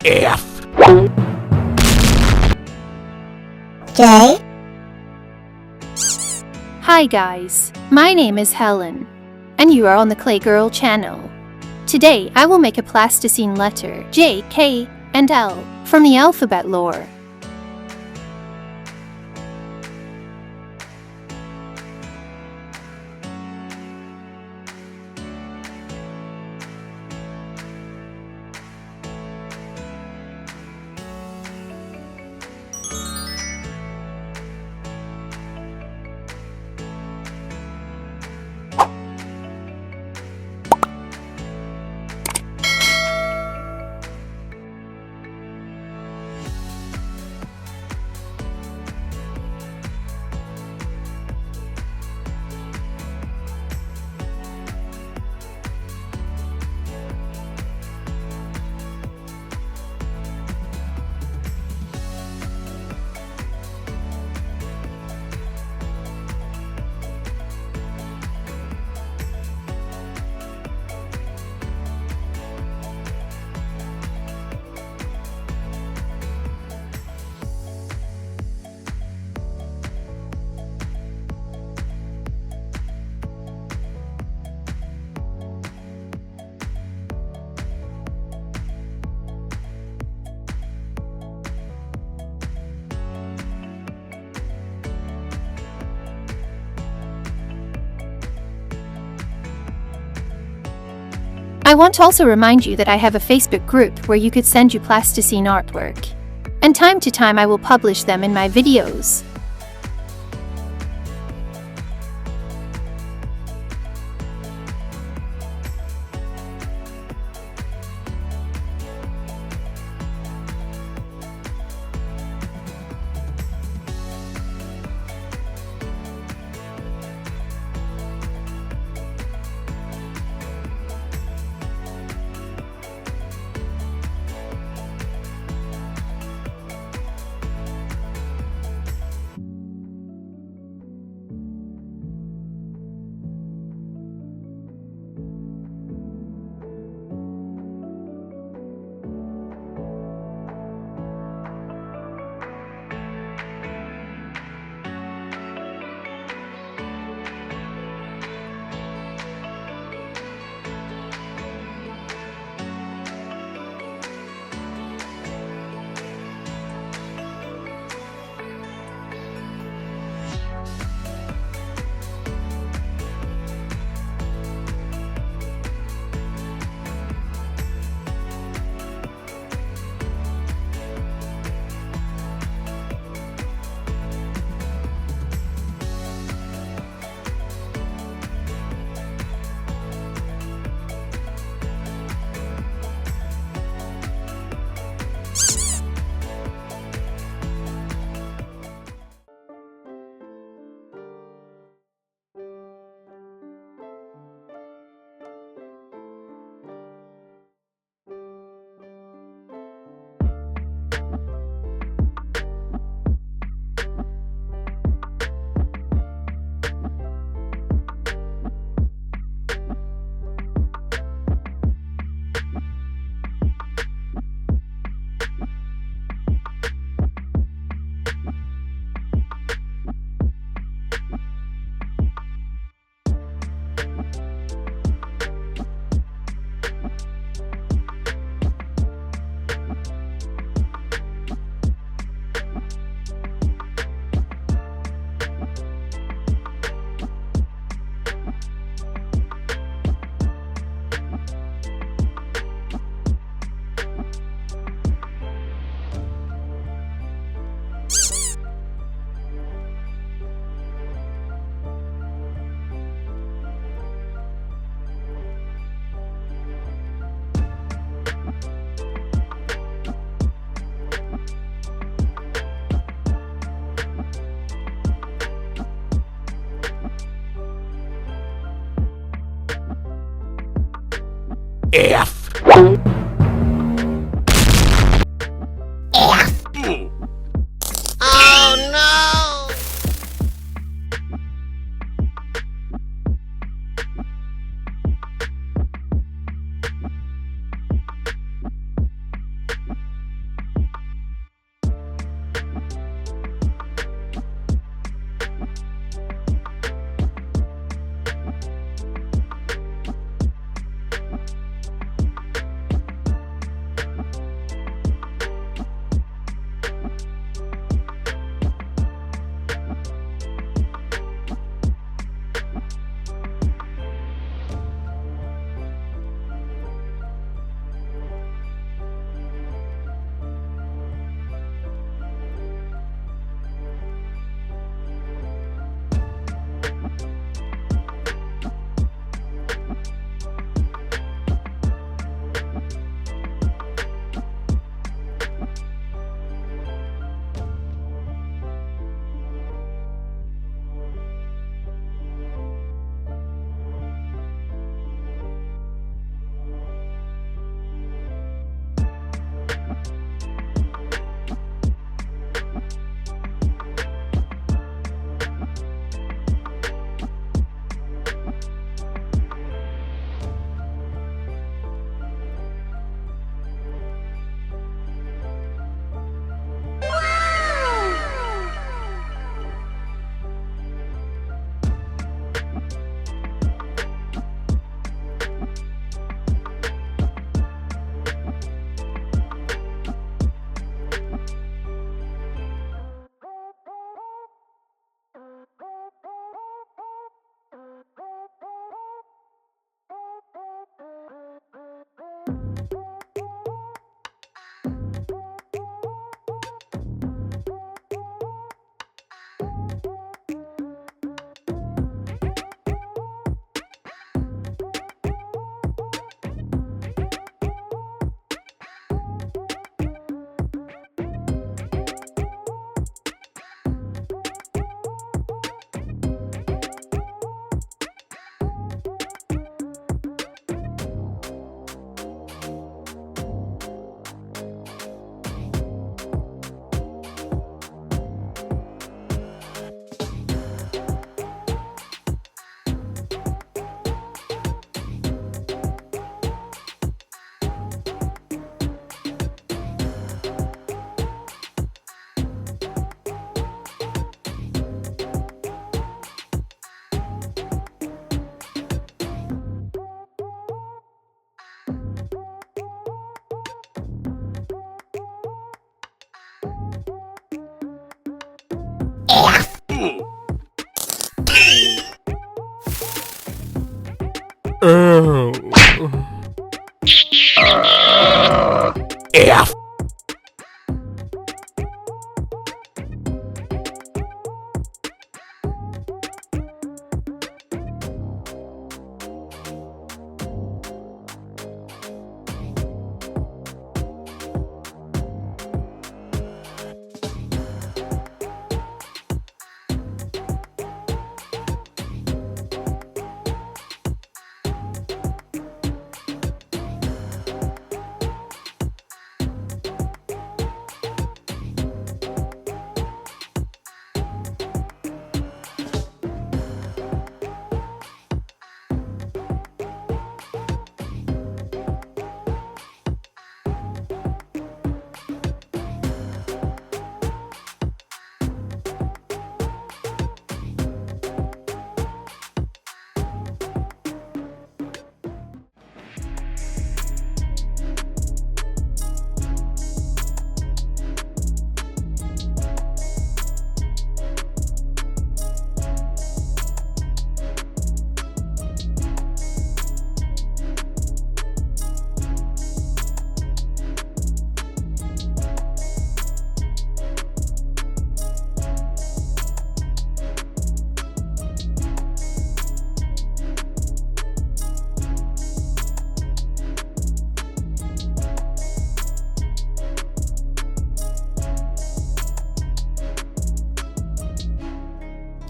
F. J. Hi guys, my name is Helen, and you are on the Clay Girl channel. Today I will make a plasticine letter J, K, and L from the alphabet lore. I want to also remind you that I have a Facebook group where you could send you plasticine artwork, and time to time I will publish them in my videos. F. F. Oh no!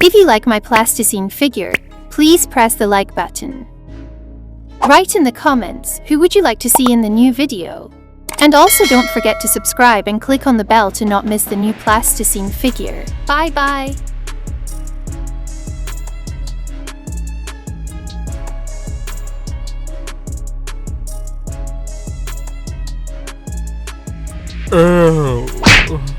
If you like my plasticine figure, please press the like button. Write in the comments who would you like to see in the new video. And also don't forget to subscribe and click on the bell to not miss the new plasticine figure. Bye bye! Oh.